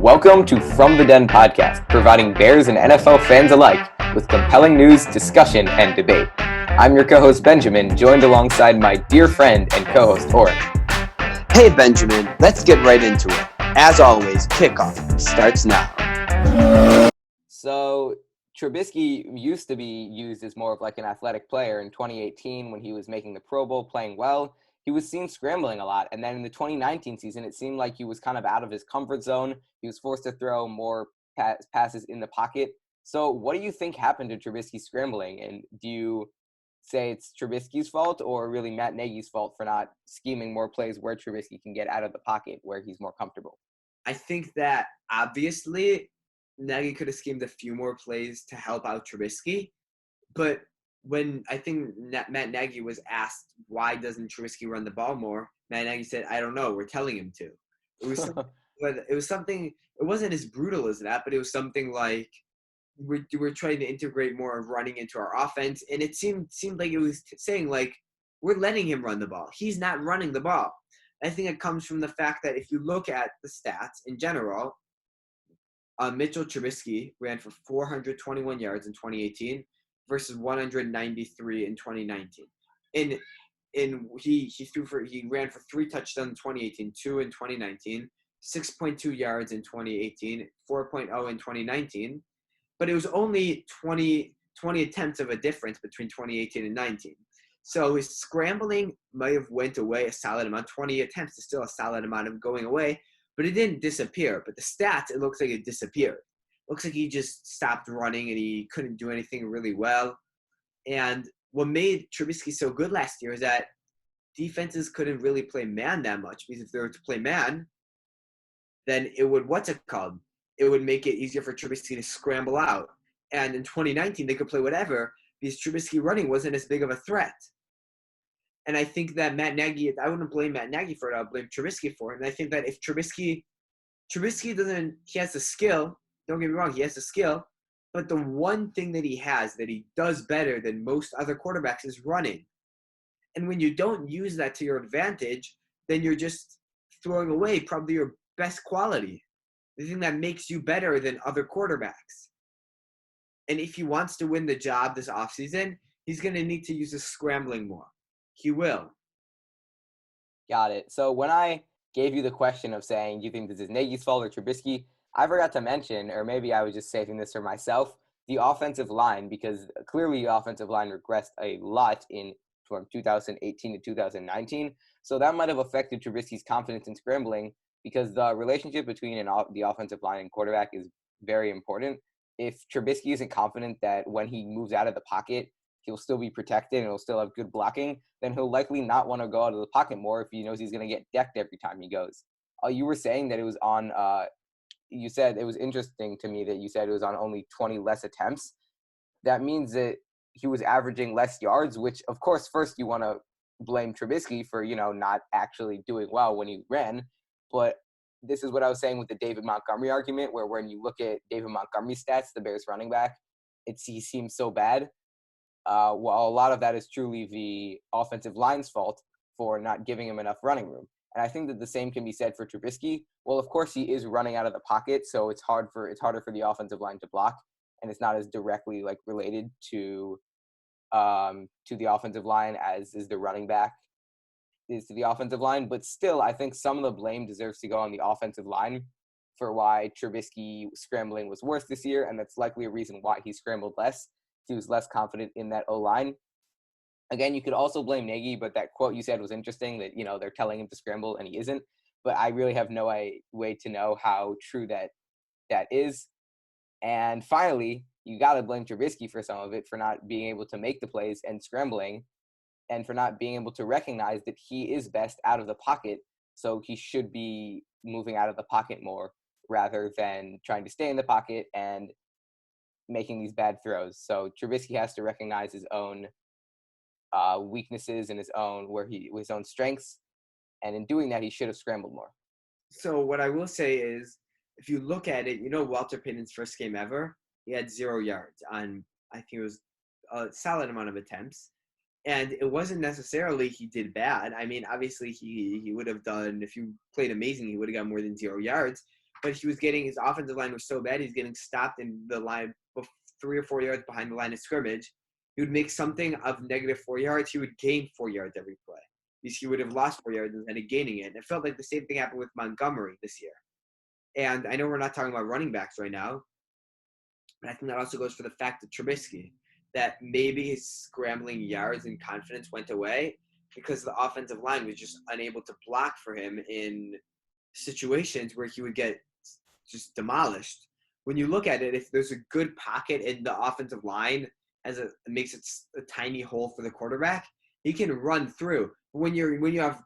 Welcome to From the Den podcast, providing Bears and NFL fans alike with compelling news, discussion, and debate. I'm your co-host Benjamin, joined alongside my dear friend and co-host Oren. Hey Benjamin, let's get right into it. As always, kickoff starts now. So Trubisky used to be used as more of like an athletic player in 2018 when he was making the Pro Bowl, playing well. He was seen scrambling a lot. And then in the 2019 season, it seemed like he was kind of out of his comfort zone. He was forced to throw more passes in the pocket. So what do you think happened to Trubisky scrambling? And do you say it's Trubisky's fault or really Matt Nagy's fault for not scheming more plays where Trubisky can get out of the pocket where he's more comfortable? I think that obviously Nagy could have schemed a few more plays to help out Trubisky, but when I think Matt Nagy was asked why doesn't Trubisky run the ball more, Matt Nagy said, "I don't know. We're telling him to." It was something. It wasn't as brutal as that, but it was something like we're trying to integrate more of running into our offense, and it seemed like it was saying like we're letting him run the ball. He's not running the ball. I think it comes from the fact that if you look at the stats in general, Mitchell Trubisky ran for 421 yards in 2018 versus 193 in 2019. He ran for 3 touchdowns in 2018, 2 in 2019, 6.2 yards in 2018, 4.0 in 2019. But it was only 20 attempts of a difference between 2018 and 19. So his scrambling might have went away a solid amount. 20 attempts is still a solid amount of going away, but it didn't disappear. But the stats, it looks like it disappeared. Looks like he just stopped running and he couldn't do anything really well. And what made Trubisky so good last year is that defenses couldn't really play man that much, because if they were to play man, then it would, it would make it easier for Trubisky to scramble out. And in 2019, they could play whatever because Trubisky running wasn't as big of a threat. And I think that Matt Nagy, I wouldn't blame Matt Nagy for it. I'll blame Trubisky for it. And I think that if Trubisky doesn't, he has the skill. Don't get me wrong, he has the skill. But the one thing that he has that he does better than most other quarterbacks is running. And when you don't use that to your advantage, then you're just throwing away probably your best quality, the thing that makes you better than other quarterbacks. And if he wants to win the job this offseason, he's going to need to use his scrambling more. He will. Got it. So when I gave you the question of saying, do you think this is Nagy's fault or Trubisky, I forgot to mention, or maybe I was just saving this for myself, the offensive line, because clearly the offensive line regressed a lot from 2018 to 2019. So that might have affected Trubisky's confidence in scrambling, because the relationship between the offensive line and quarterback is very important. If Trubisky isn't confident that when he moves out of the pocket, he'll still be protected and he'll still have good blocking, then he'll likely not want to go out of the pocket more if he knows he's going to get decked every time he goes. You were saying that it was on you said it was interesting to me that you said it was on only 20 less attempts. That means that he was averaging less yards, which, of course, first you want to blame Trubisky for, not actually doing well when he ran. But this is what I was saying with the David Montgomery argument, where when you look at David Montgomery's stats, the Bears running back, he seems so bad. Well, a lot of that is truly the offensive line's fault for not giving him enough running room. And I think that the same can be said for Trubisky. Well, of course, he is running out of the pocket, so it's harder for the offensive line to block, and it's not as directly related to the offensive line as is the running back is to the offensive line. But still, I think some of the blame deserves to go on the offensive line for why Trubisky scrambling was worse this year, and that's likely a reason why he scrambled less. He was less confident in that O-line. Again, you could also blame Nagy, but that quote you said was interesting that, they're telling him to scramble and he isn't. But I really have no way to know how true that is. And finally, you got to blame Trubisky for some of it, for not being able to make the plays and scrambling, and for not being able to recognize that he is best out of the pocket. So he should be moving out of the pocket more rather than trying to stay in the pocket and making these bad throws. So Trubisky has to recognize his own weaknesses and his own strengths, and in doing that, he should have scrambled more. So what I will say is, if you look at it, Walter Payton's first game ever, he had 0 yards on, I think it was a solid amount of attempts, and it wasn't necessarily he did bad. I mean, obviously he would have done, if you played amazing, he would have got more than 0 yards. but his offensive line was so bad, he's getting stopped in the line 3 or 4 yards behind the line of scrimmage. He would make something of -4 yards. He would gain 4 yards every play. He would have lost 4 yards instead of gaining it. And it felt like the same thing happened with Montgomery this year. And I know we're not talking about running backs right now, but I think that also goes for the fact that Trubisky, that maybe his scrambling yards and confidence went away because the offensive line was just unable to block for him in situations where he would get just demolished. When you look at it, if there's a good pocket in the offensive line, it makes it a tiny hole for the quarterback, he can run through. But when you have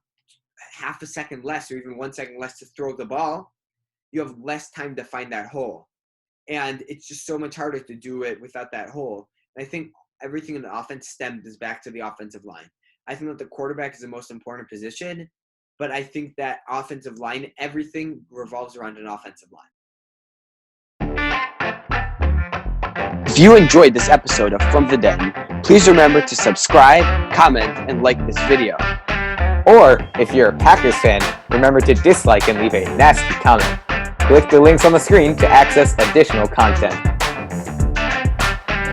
half a second less or even 1 second less to throw the ball, you have less time to find that hole. And it's just so much harder to do it without that hole. And I think everything in the offense stems back to the offensive line. I think that the quarterback is the most important position, but I think that offensive line, everything revolves around an offensive line. If you enjoyed this episode of From the Den, please remember to subscribe, comment, and like this video. Or, if you're a Packers fan, remember to dislike and leave a nasty comment. Click the links on the screen to access additional content.